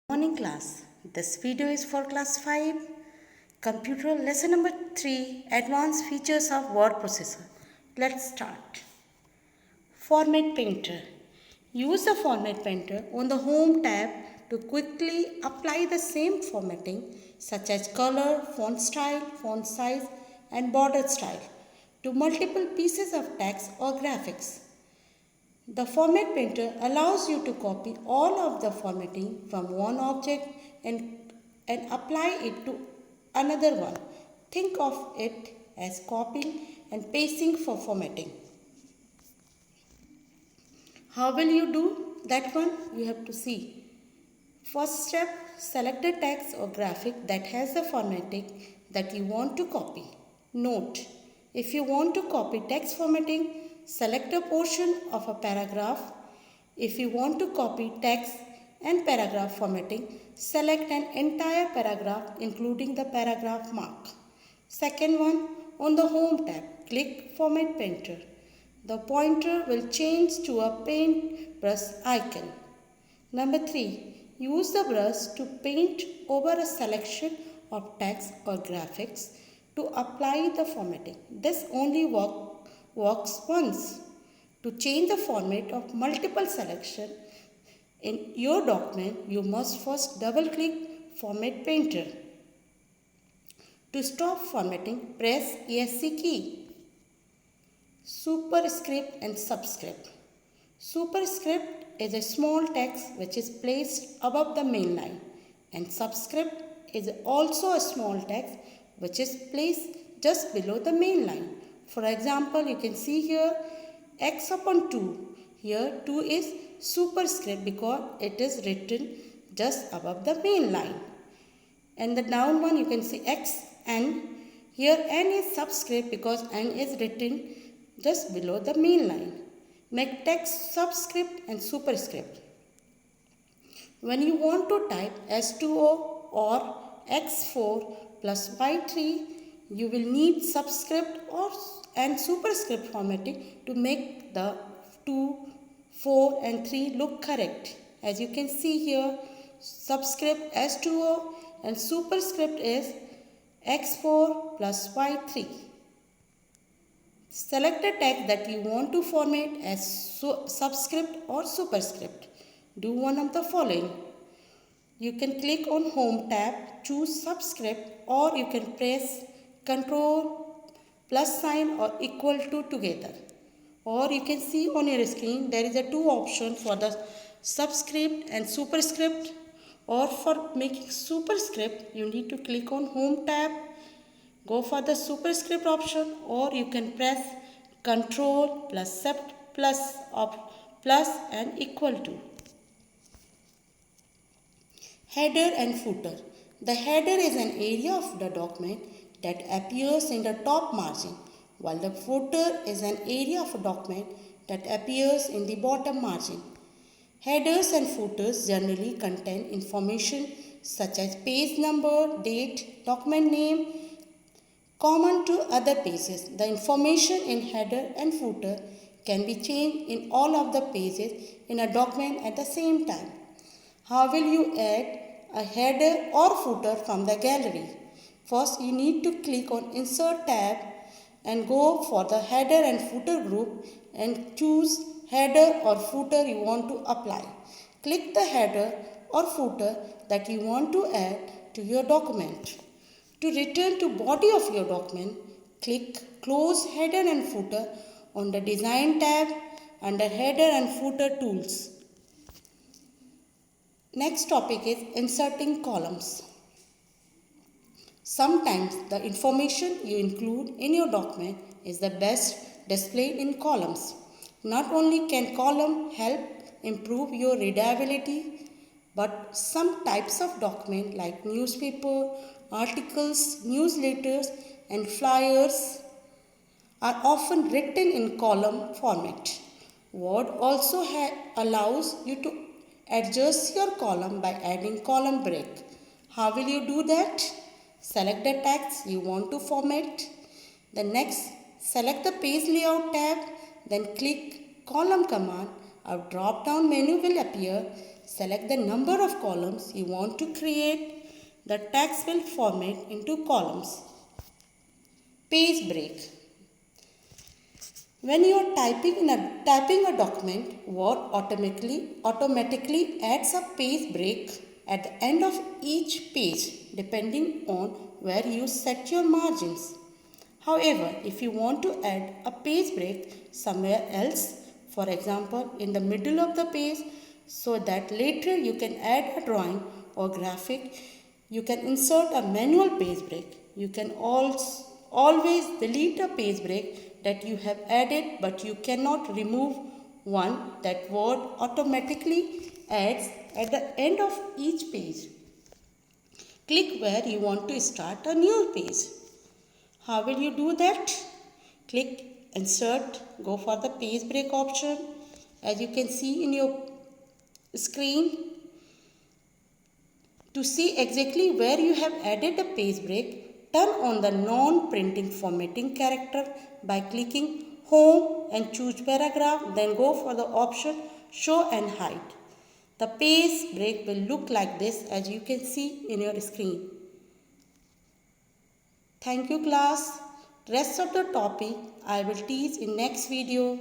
Morning class. This video is for class 5 computer lesson number 3 advanced features of word processor. Let's start. Format painter. Use the format painter on the home tab to quickly apply the same formatting such as color, font style, font size and border style to multiple pieces of text or graphics. The format painter allows you to copy all of the formatting from one object and apply it to another one. Think of it as copying and pasting for formatting. How will you do that one? You have to see. First step, select the text or graphic that has the formatting that you want to copy. Note, if you want to copy text formatting, select a portion of a paragraph. If you want to copy text and paragraph formatting, select an entire paragraph including the paragraph mark. Second one, on the Home tab, click Format Painter. The pointer will change to a paintbrush icon. Number 3. Use the brush to paint over a selection of text or graphics to apply the formatting. This only works once. To change the format of multiple selections in your document, you must first double-click Format Painter. To stop formatting, press ESC key. Superscript and subscript. Superscript is a small text which is placed above the main line, and subscript is also a small text which is placed just below the main line. For example, you can see here x upon 2. Here 2 is superscript because it is written just above the main line. And the down one you can see x n. Here n is subscript because n is written just below the main line. Make text subscript and superscript. When you want to type S2O or X4 plus Y3, you will need subscript and superscript formatting to make the 2, 4 and 3 look correct. As you can see here, subscript S2O and superscript is X4 plus Y3. Select a text that you want to format as subscript or superscript. Do one of the following. You can click on Home tab, choose subscript, or you can press Ctrl plus sign or equal to together. Or you can see on your screen there is a 2 option for the subscript and superscript. Or for making superscript, you need to click on Home tab, go for the superscript option, or you can press Ctrl plus and equal to. Header and footer. The header is an area of the document that appears in the top margin, while the footer is an area of a document that appears in the bottom margin. Headers and footers generally contain information such as page number, date, document name, common to other pages. The information in header and footer can be changed in all of the pages in a document at the same time. How will you add a header or footer from the gallery? First, you need to click on Insert tab and go for the header and footer group and choose header or footer you want to apply. Click the header or footer that you want to add to your document. To return to body of your document, click Close Header and Footer on the Design tab under Header and Footer Tools. Next topic is inserting columns. Sometimes the information you include in your document is the best displayed in columns. Not only can column help improve your readability, but some types of document like newspaper, articles, newsletters and flyers are often written in column format. Word also allows you to adjust your column by adding column break. How will you do that? Select the text you want to format. Next, select the page layout tab, then click column command. A drop down menu will appear. select the number of columns you want to create. The text will format into columns. Page break. When you are typing a document, Word automatically adds a page break at the end of each page depending on where you set your margins. However, if you want to add a page break somewhere else, for example in the middle of the page, so that later you can add a drawing or graphic, you can insert a manual page break. You can always delete a page break that you have added, but you cannot remove one that Word automatically adds at the end of each page. Click where you want to start a new page. How will you do that? Click Insert, go for the page break option. As you can see in your screen, to see exactly where you have added a page break, turn on the non-printing formatting character by clicking Home and choose Paragraph, then go for the option Show and Hide. The page break will look like this, as you can see in your screen. Thank you class. Rest of the topic I will teach in next video.